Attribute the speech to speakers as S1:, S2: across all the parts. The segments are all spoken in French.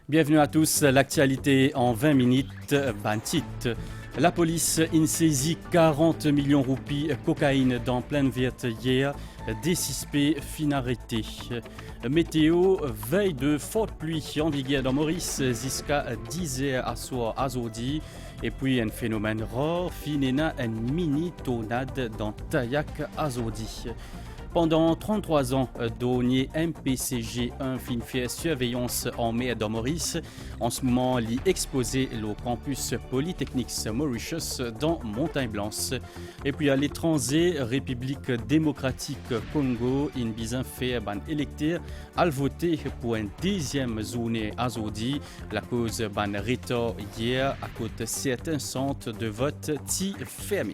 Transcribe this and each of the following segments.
S1: Bienvenue à tous, l'actualité en 20 minutes, Bantit. La police a saisi 40 millions de roupies cocaïne dans pleine verte hier, des suspects fin arrêtés. Météo, veille de forte pluie en vigueur dans Maurice, jusqu'à 10 heures à soir à Zodi. Et puis un phénomène rare, finena une mini tornade dans Tayak à Zodi. Pendant 33 ans, Donnier MPCG1 fin fait surveillance en mer de Maurice. En ce moment, il est exposé au campus Polytechnique Mauritius dans Montagne Blanche. Et puis à l'étranger, République démocratique Congo, une bizarre fait ban électeur à voter pour une deuxième journée à Zodi. La cause ban retard hier à cause de certains centres de vote fermés.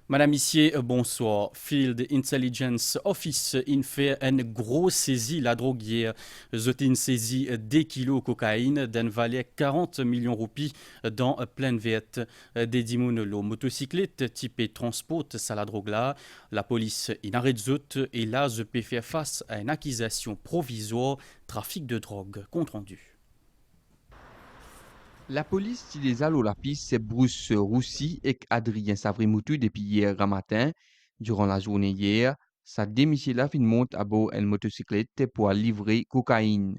S1: Madame, Monsieur, bonsoir. Field Intelligence Office in fait une grosse saisie la drogue hier. Zot une saisie des kilos de cocaïne d'un valeur 40 millions de roupies dans pleine verte. Des dimounes lo motocyclette type transport ça la drogue là. La police inarrête zot et là je peux faire face à une accusation provisoire trafic de drogue. Compte rendu.
S2: La police utilise la piste Bruce Roussy et Adrien Savrimoutou depuis hier matin. Durant la journée hier, sa démission fin monte à bord d'une motocyclette pour livrer cocaïne.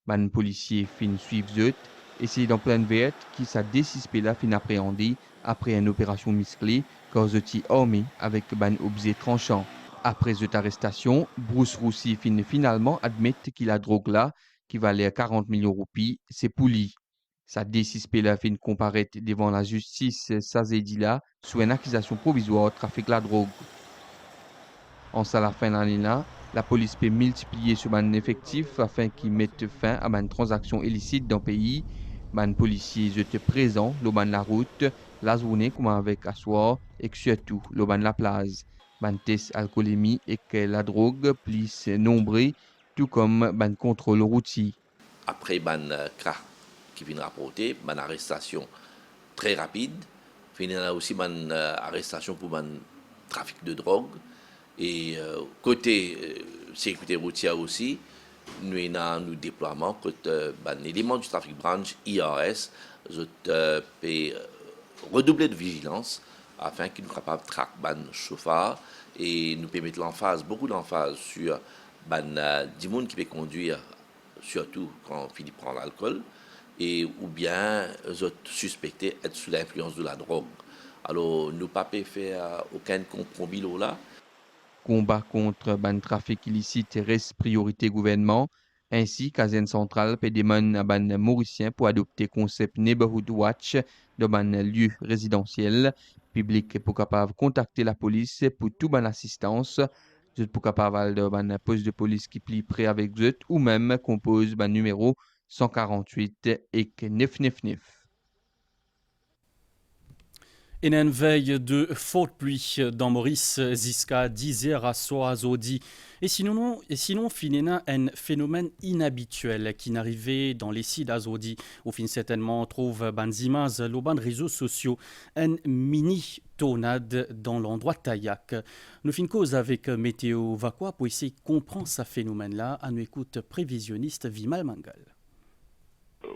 S2: Ban policier fin suivre zut et c'est dans pleine verte qui sa décispé fin appréhendé après une opération musclée car zut armé avec ban objet tranchant. Après cette arrestation, Bruce Roussy fin finalement admettre qu'il a drogue là qui valait 40 millions de roupies, c'est pour lui. Sa décispé fin comparaître devant la justice Sazedila sous une accusation provisoire de trafic de la drogue. En ça, la fin de l'année là, la police peut multiplier sur un effectif afin qu'il mette fin à une transaction illicite dans le pays. Les policiers étaient présents le ban la route, la journée comme avec assoir et surtout le ban la plage. Les tests alcoolémie et que la drogue plus nombreux, tout comme les contrôle routier.
S3: Après ban cas qui vient rapporter, ban arrestation très rapide, il a aussi ban arrestation pour ban trafic de drogue et côté sécurité routière aussi, nous avons nous déploiement côté ban élément du trafic branch IRS, peut redoubler de vigilance afin qu'ils soient capables de traquer ban chauffard et nous permettre l'emphase, beaucoup d'emphase sur ban du monde qui peut conduire surtout quand Philippe prend l'alcool, et ou bien eux autres suspectés être sous l'influence de la drogue. Alors, nous pas faire aucun compromis là.
S2: Combat contre le trafic illicite reste priorité gouvernement. Ainsi, Kazen Central peut demander à ban Mauricien pour adopter le concept Neighborhood Watch dans un lieu résidentiel. Public pour capable contacter la police pour toute bonne assistance. Vous êtes pour capable de un poste de police qui plie prêt avec vous ou même compose un numéro 148 et 999.
S1: Et une veille de forte pluie dans Maurice, jusqu'à 10 heures à soir Zodi. Et sinon, finena un phénomène inhabituel qui n'arrivait dans les sites d'Azodi. Au fin, certainement, trouve banzimas, le ban réseaux sociaux, un mini tornade dans l'endroit de Tayak. Nous fin cause avec Météo Vakwa pour essayer de comprendre ce phénomène-là. À nous écoute prévisionniste Vimal Mangal.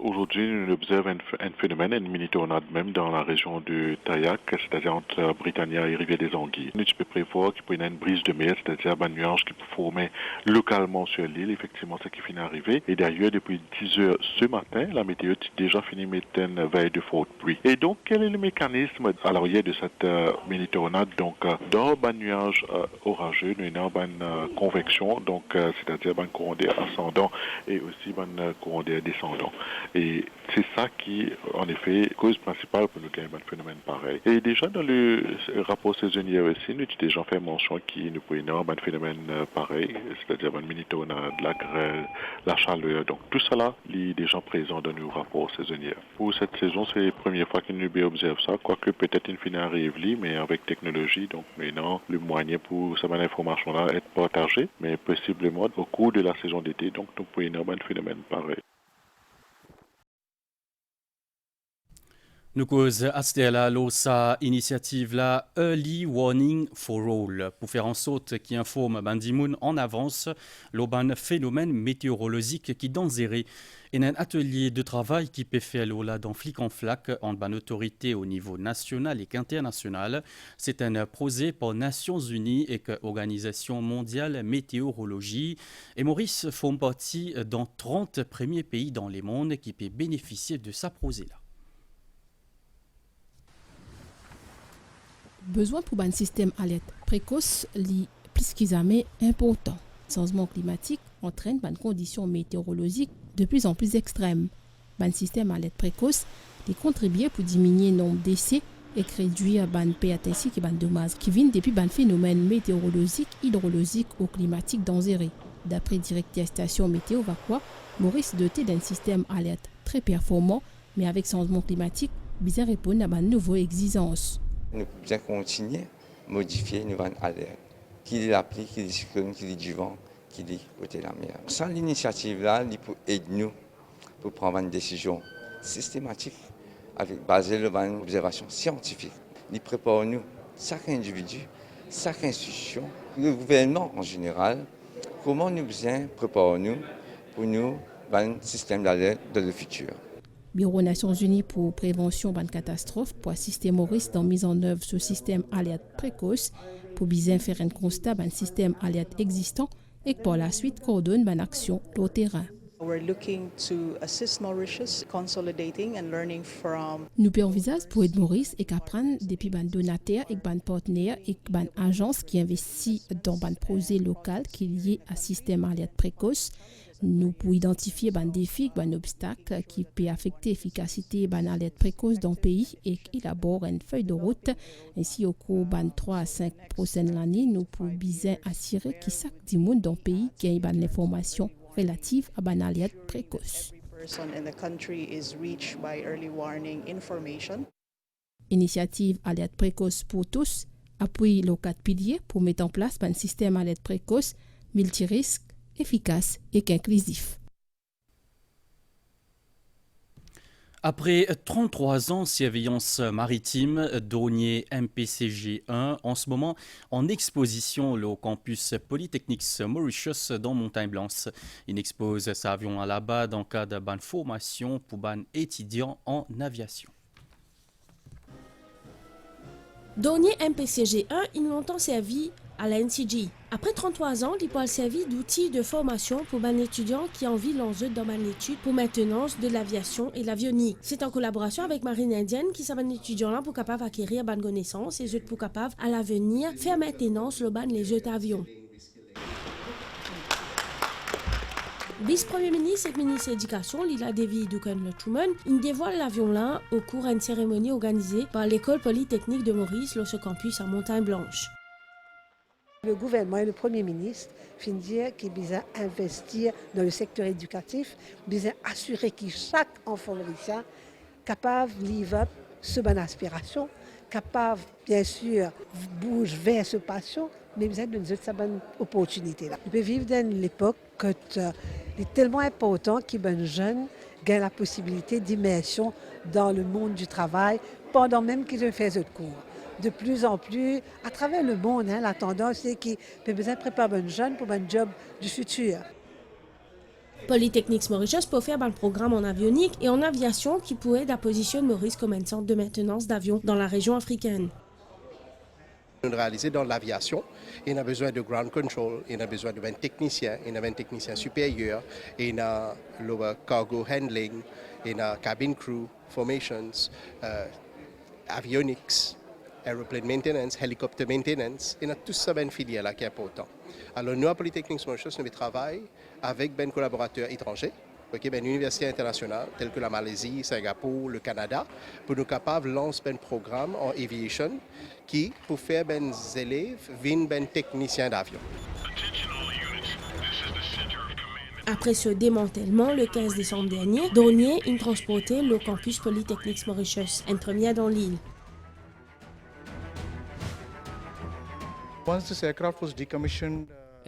S4: Aujourd'hui, nous observons un phénomène, une mini-tornade même dans la région de Tayak, c'est-à-dire entre Britannia et Rivière des Anguilles. Nous pouvons prévoir qu'il peut y avoir une brise de mer, c'est-à-dire un nuage qui peut former localement sur l'île, effectivement, ce qui finit d'arriver. Et d'ailleurs, depuis 10 heures ce matin, la météo a déjà fini de mettre une veille de forte pluie. Et donc, quel est le mécanisme à l'arrière de cette mini-tornade? Donc, dans un nuage orageux, nous avons une convection, donc, c'est-à-dire un courant d'air ascendant et aussi un courant d'air descendant. Et c'est ça qui, en effet, cause principale pour nous gagner un phénomène pareil. Et déjà dans le rapport saisonnier aussi, nous avons déjà fait mention qui nous pourrait avoir un phénomène pareil, c'est-à-dire une mini-tornade, la grêle, la chaleur. Donc tout cela est déjà présent dans nos rapports saisonniers. Pour cette saison, c'est la première fois que nous observons ça, quoique peut-être une finale arrive, mais avec technologie. Donc maintenant, le moyen pour cette information-là est partagé, mais possiblement au cours de la saison d'été. Donc nous pourrions avoir un phénomène pareil.
S1: Nous cause Astella sa initiative la Early Warning for All pour faire en sorte qui informe Bandimoun en avance l'auban phénomène météorologique qui danserait. Et un atelier de travail qui peut faire là dans flic en flac en ban autorité au niveau national et international. C'est un projet par Nations Unies et Organisation mondiale météorologie. Et Maurice font partie dans 30 premiers pays dans le monde qui peuvent bénéficier de ce projet-là.
S5: Besoin pour un système alerte précoce plus qu'ils jamais important. Changement climatique entraîne des conditions météorologiques de plus en plus extrêmes. Un système alerte précoce qui contribue pour diminuer le nombre d'essais et réduire les pertes ainsi que les dommages qui viennent depuis un phénomène météorologique, hydrologique ou climatique dangereux. D'après le directeur station météo Vacqua, Maurice doté d'un système alerte très performant, mais avec changement climatique, bien répondre à de nouvelles exigences.
S6: Nous pouvons bien continuer à modifier nos alertes. Qu'il y ait la pluie, qu'il y ait le cyclone, qu'il y ait du vent, qu'il y ait côté la mer. Sans l'initiative-là, il peut aider nous pour prendre une décision systématique basée sur une observation scientifique. Il prépare nous, chaque individu, chaque institution, le gouvernement en général, comment nous préparons-nous pour nous un système d'alerte dans le futur.
S5: Bureau Nations Unies pour prévention de catastrophes pour assister Maurice dans la mise en œuvre ce système alerte précoce pour bien faire un constat d'un système alerte existant et par la suite coordonne une action au terrain. Nous envisageons pour aider Maurice et qu'apprendre depuis les donateurs et les partenaires et les agences qui investissent dans un projet local qui est lié à système alerte précoce. Nous pouvons identifier les défis, les obstacles qui peuvent affecter l'efficacité de l'alerte précoce dans le pays et élaborer une feuille de route. Ainsi, au cours des 3 à 5 prochaines années, nous pouvons bien assurer que chaque monde dans le pays gagne l'information relative à l'alerte précoce. Initiative alerte précoce pour tous appuie les 4 piliers pour mettre en place un système alerte précoce multirisque, efficace et inclusif.
S1: Après 33 ans de surveillance maritime, Dornier MPCG1, en ce moment en exposition au campus Polytechnique Mauritius dans Montagne-Blanche. Il expose sa avion à la bas dans le cadre d'une formation pour les étudiants en aviation.
S7: Dornier MPCG1, il a longtemps servi à la NCG. Après 33 ans, il peut servir d'outil de formation pour les étudiants qui ont envie d'enjeu dans l'étude pour maintenance de l'aviation et l'avionique. C'est en collaboration avec Marine Indienne qui savent les étudiants là pour capable acquérir bonnes connaissances et pour capable à l'avenir faire maintenance le ban les autres avions. Vice-premier ministre et ministre de l'Éducation, Lila Devi Dukan-Truman, il dévoile l'avion là au cours d'une cérémonie organisée par l'école polytechnique de Maurice, le campus à Montagne-Blanche.
S8: Le gouvernement et le Premier ministre finissent dire qu'ils veulent investir dans le secteur éducatif, ils veulent assurer que chaque enfant mauricien est capable de livrer ce bonne aspiration, capable, bien sûr, bouge vers ce passion, mais ils veulent donner cette bonne opportunité. Là. On peut vivre dans l'époque où il est tellement important que les jeunes gagnent la possibilité d'immersion dans le monde du travail pendant même qu'ils font ce cours. De plus en plus, à travers le monde, la tendance c'est qu'ils ont besoin de préparer les jeunes pour un job du futur.
S7: Polytechnique Mauritius peut faire un programme en avionique et en aviation qui pourrait aider à positionner Maurice comme un centre de maintenance d'avions dans la région africaine.
S9: Réalisé dans l'aviation, il a besoin de ground control, il a besoin d'un technicien, il a un technicien supérieur, il a le cargo handling, il a cabin crew, formations, avionics. Aeroplane maintenance, helicopter maintenance, il y a tout ça une filière là qui est important. Alors nous à Polytechnique Mauritius, nous travaillons avec des collaborateurs étrangers, une université internationale telle que la Malaisie, Singapour, le Canada, pour nous capables de lancer un programme en aviation qui pour faire des élèves venir des techniciens d'avion.
S7: Après ce démantèlement, le 15 décembre dernier, Dornier a transporté le campus Polytechnique Mauritius, une première dans l'île.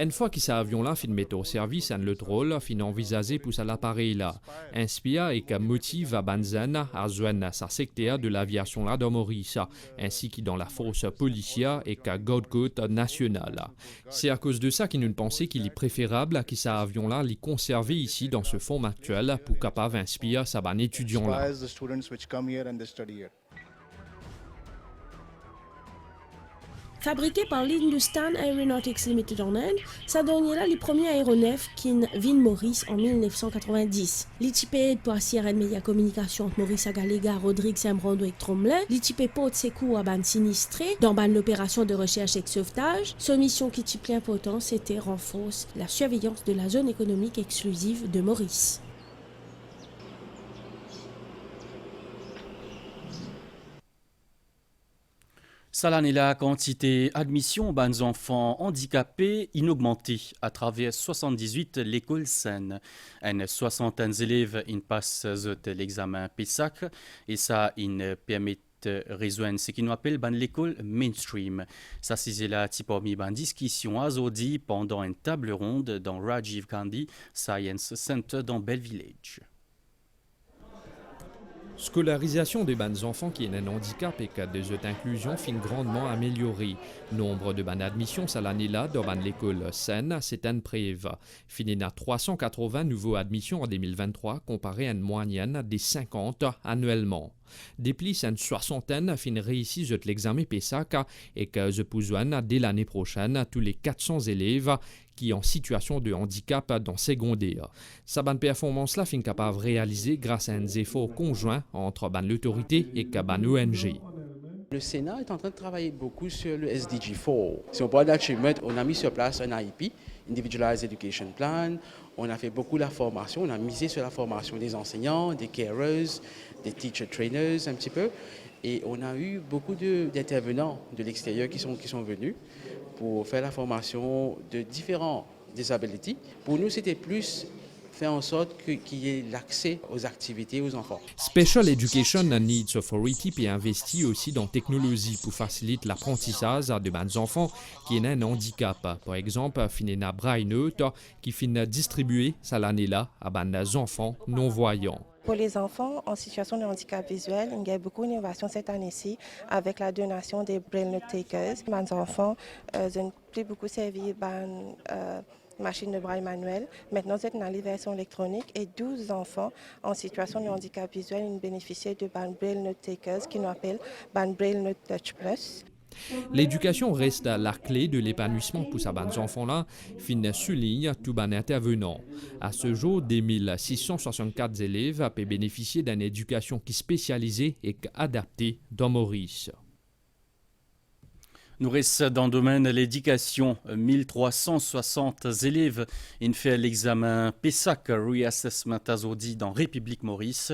S10: Une fois que cet avion-là fin mettre au service, le troll fin envisager pour l'appareil-là. Inspire et que motive à Banzen à joindre sa secteur de l'aviation-là de Maurice, ainsi que dans la force policière et que Gold Coast nationale. C'est à cause de ça qu'il nous pensait qu'il est préférable que cet avion-là l'y conserver ici dans ce forme actuel pour capable inspirer sa ban étudiant-là.
S7: Fabriqué par l'Hindustan Aeronautics Limited en Inde, ça donnait là les premiers aéronefs qui vin Maurice en 1990. L'équipé pour Sierra Media Communication entre Maurice Agalega, Rodrigue Saint-Brando et Tromblin, l'équipé pour secours à ban sinistré, dans ban l'opération de recherche et sauvetage. Son mission qui est important, c'était renforcer la surveillance de la zone économique exclusive de Maurice.
S1: L'année la quantité admission aux enfants handicapés inaugmentée à travers 78 l'école saine. Une soixantaine d'élèves passent l'examen PESAC et ça permet de rejoindre ce qu'on appelle l'école mainstream. Ça c'est la type de discussion azodi pendant une table ronde dans Rajiv Gandhi Science Center dans Bell Village.
S10: Scolarisation des bans enfants qui ont un handicap et que des autres inclusions fin grandement améliorée. Nombre de ban admissions cette année-là dans l'école saine, c'est un préve. Fini à 380 nouveaux admissions en 2023 comparé à une moyenne des 50 annuellement. Depuis une soixantaine fin réussi l'examen PESAC et que je besoin dès l'année prochaine tous les 400 élèves qui en situation de handicap dans secondaire. Sa bonne performance-là fin capable de réaliser grâce à un effort conjoint entre l'autorité et ban ONG.
S11: Le Sénat est en train de travailler beaucoup sur le SDG4. Si on parle d'achievement, on a mis sur place un IEP, Individualized Education Plan. On a fait beaucoup la formation, on a misé sur la formation des enseignants, des carers, des teacher trainers un petit peu. Et on a eu beaucoup d'intervenants de l'extérieur qui sont venus pour faire la formation de différents disabilities. Pour nous, c'était plus faire en sorte qu'il y ait l'accès aux activités aux enfants.
S10: Special Education Needs Authority puis investit aussi dans la technologie pour faciliter l'apprentissage de bons enfants qui ont un handicap. Par exemple, Finena Brainout qui finit distribuer ça l'année-là à des enfants non-voyants.
S12: Pour les enfants en situation de handicap visuel, il y a beaucoup d'innovations cette année-ci avec la donation des Braille Note Takers. Les enfants ont plus beaucoup servi machine de braille manuelle. Maintenant, c'est une version électronique et 12 enfants en situation de handicap visuel ont bénéficié de Braille Note Takers qui nous appelle Braille Note Touch Plus.
S10: L'éducation reste la clé de l'épanouissement pour ces enfants-là, fin souligne tout ban intervenant. À ce jour, 2664 élèves peuvent bénéficier d'une éducation qui est spécialisée et adaptée dans Maurice.
S1: Nous restons dans le domaine de l'éducation. 1360 élèves ont fait l'examen PESAC Reassessment Azodi dans République Maurice.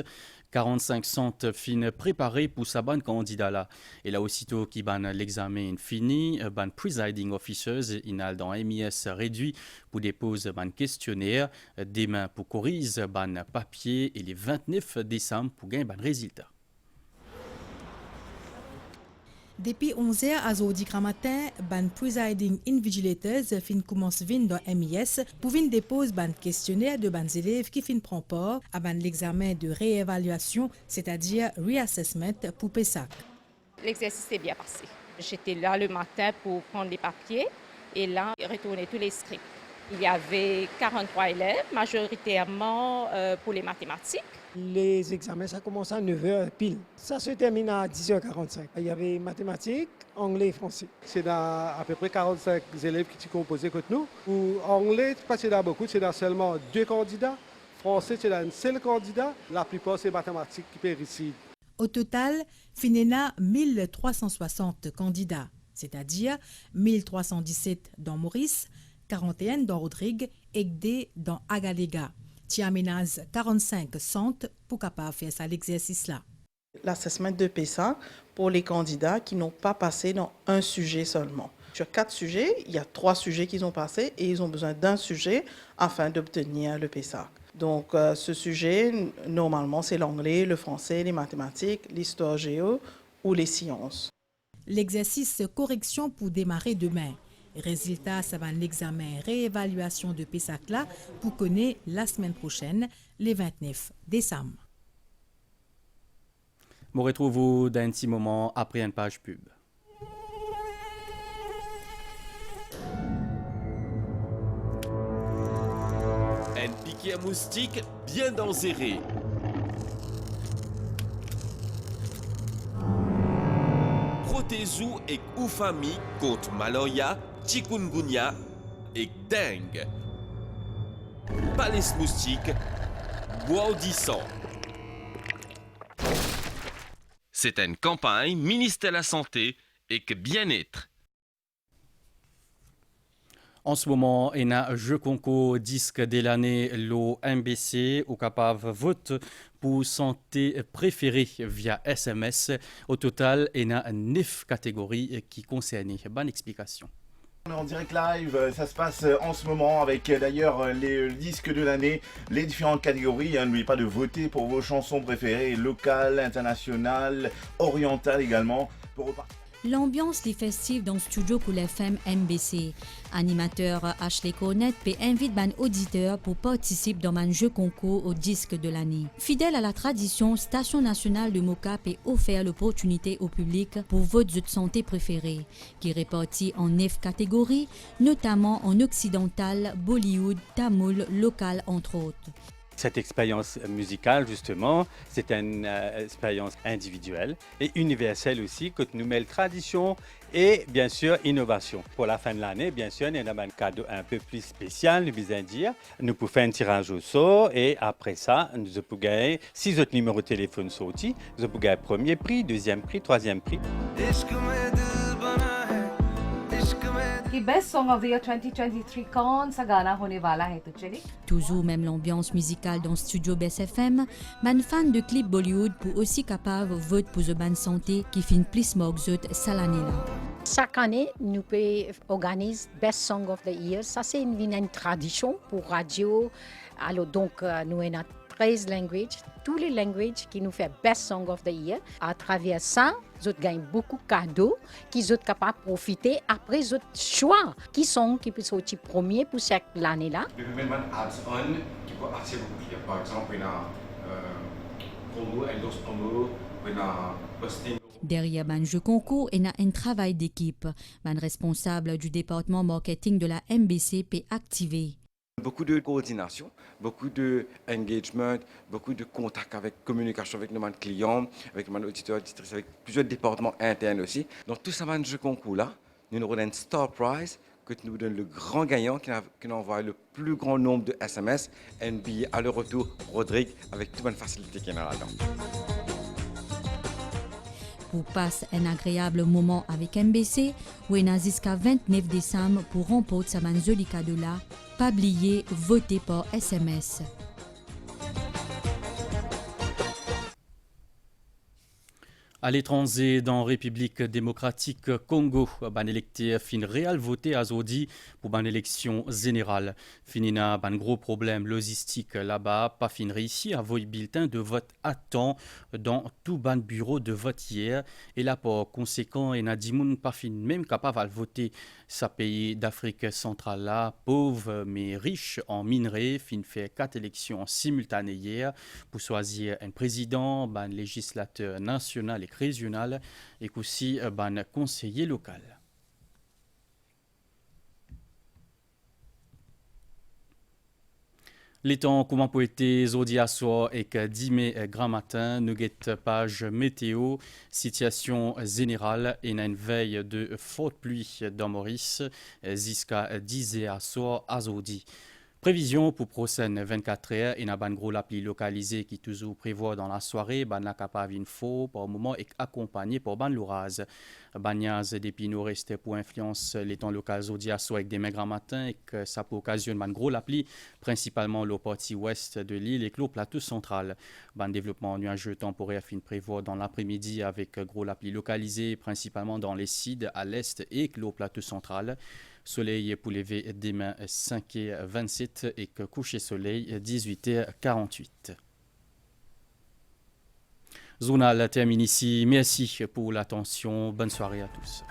S1: 45 centres fin préparés pour sa bonne candidat là. Et là aussitôt qui ban l'examen fini, ban presiding officers inal dans MIS réduit pour déposer ban questionnaire, demain pour corriger ban papier et les 29 décembre pour gagner ban résultat.
S13: Depuis 11h à Zodi matin, ban presiding invigilators fin commence vin dans MIS pour vin dépose ban questionnaire de ban élèves qui fin prend part à ban l'examen de réévaluation, c'est-à-dire reassessment pour PESAC.
S14: L'exercice s'est bien passé. J'étais là le matin pour prendre les papiers et là retourner tous les scripts. Il y avait 43 élèves, majoritairement pour les mathématiques.
S15: Les examens, ça commence à 9h pile. Ça se termine à 10h45. Il y avait mathématiques, anglais et français. C'est à peu près 45 élèves qui sont composés contre nous. Pour anglais, pas c'est beaucoup, c'est seulement 2 candidats. Français, c'est un seul candidat. La plupart, c'est mathématiques qui perdent ici.
S13: Au total, Finena 1360 candidats, c'est-à-dire 1317 dans Maurice, 41 dans Rodrigue et 2 dans Agalega. Tu aménages 45 centres pour capable faire ça l'exercice-là.
S16: L'assessment de PESAC pour les candidats qui n'ont pas passé dans un sujet seulement. Sur 4 sujets, il y a 3 sujets qu'ils ont passé et ils ont besoin d'un sujet afin d'obtenir le PESAC. Donc ce sujet, normalement, c'est l'anglais, le français, les mathématiques, l'histoire géo ou les sciences.
S13: L'exercice correction pour démarrer demain. Résultat, ça va l'examen réévaluation de PESAC là pour connaître la semaine prochaine, le 29 décembre.
S1: Je vous retrouve dans un petit moment après une page pub.
S17: Un piquet à moustique bien danséré. Protez-vous et ou famille contre malaria, chikungunya et dengue. Pas les moustiques, bois audissant. C'est une campagne ministère de la Santé et que bien-être.
S1: En ce moment, il y a un jeu concours disque de l'année, le MBC, ou capable vote pour santé préférée via SMS. Au total, il y a 9 catégories qui concernent. Bonne explication.
S18: On est en direct live, ça se passe en ce moment avec d'ailleurs les disques de l'année, les différentes catégories. N'oubliez pas de voter pour vos chansons préférées, locales, internationales, orientales également.
S19: L'ambiance des festifs dans le studio pour l'FM MBC. Animateur Ashley Cornette invite ban auditeurs pour participer dans un jeu concours au disque de l'année. Fidèle à la tradition, Station nationale de Moka peut offert l'opportunité au public pour votre de santé préférée, qui est répartie en 9 catégories, notamment en occidental, Bollywood, Tamoul, local entre autres.
S20: Cette expérience musicale, justement, c'est une expérience individuelle et universelle aussi, que nous mêlons tradition et bien sûr innovation. Pour la fin de l'année, bien sûr, il y a un cadeau un peu plus spécial, nous besoin dire. Nous pouvons faire un tirage au sort et après ça, nous pouvons gagner 6 autres numéros de téléphone sortis. Nous pouvons gagner premier prix, deuxième prix, troisième prix.
S21: कि best song of the year 2023 कौन सा गाना होने वाला है तो चलिए
S19: Toujours même l'ambiance musicale dans Studio BSFM, man fan de clip Bollywood pour aussi capable vote pour the band santé qui fin plus morgue cette année là.
S22: Chaque année, nous organisons Best Song of the Year. Ça, c'est une tradition pour radio. Alors, donc, nous avons 13 languages, tous les languages qui nous font Best Song of the Year. À travers ça, nous gagnons beaucoup de cadeaux qui sont capables de profiter après les choix qui peuvent sortir premier pour chaque année là.
S23: Le gouvernement add-on qui peut assez beaucoup. Par exemple, il y a promo, endorse promo, il y a posting.
S19: Derrière le jeu concours, il y a un travail d'équipe. Le responsable du département marketing de la MBC peut activer.
S24: Beaucoup de coordination, beaucoup d'engagement, beaucoup de contact avec communication avec nos clients, avec nos auditeurs, auditrices, avec plusieurs départements internes aussi. Donc tout ça, dans ce concours-là, nous avons un Star Prize que nous donne le grand gagnant qui envoie le plus grand nombre de SMS, un billet à le retour, Rodrigue, avec toute bonne facilité qu'il y a là-dedans.
S19: Pour passer un agréable moment avec MBC, où il y a jusqu'à 29 décembre pour remporter sa joli cadeau-là, pas oublier voter par SMS.
S1: À l'étranger, dans la République démocratique Congo, ban électeur fin réel voté à Zodi pour ban élection générale. Finina ban gros problème logistique là-bas, pas fin réussi à voter bulletin de vote à temps dans tout ban bureau de vote hier. Et là, par conséquent, et Nadimoun pas fin même capable de voter sa pays d'Afrique centrale là, pauvre mais riche en minerais, fin fait 4 élections simultanées hier pour choisir un président, ban législateur national et régional et aussi ban conseiller local. Les temps comment pour été zodi à soir et que 10 mai grand matin, nous guette page météo, situation générale et une veille de forte pluie dans Maurice jusqu'à 10 à soir à Zodi. Prévision pour prochaine 24 heures, il y a un gros l'appli localisé qui toujours prévoit dans la soirée, ban la capable info pour le moment et accompagné pour ban l'orage. Bagnaz depuis nord-est pour influence les temps locaux aujourd'hui avec des maigres matins et que ça peut occasionner un gros l'appli, principalement le partie ouest de l'île et le plateau central. Ban développement nuageux temporaire fin prévoit dans l'après-midi avec gros l'appli localisé, principalement dans les sides à l'est et le plateau central. Soleil pour lever demain 5h27 et que coucher soleil 18h48. Journal termine ici. Merci pour l'attention. Bonne soirée à tous.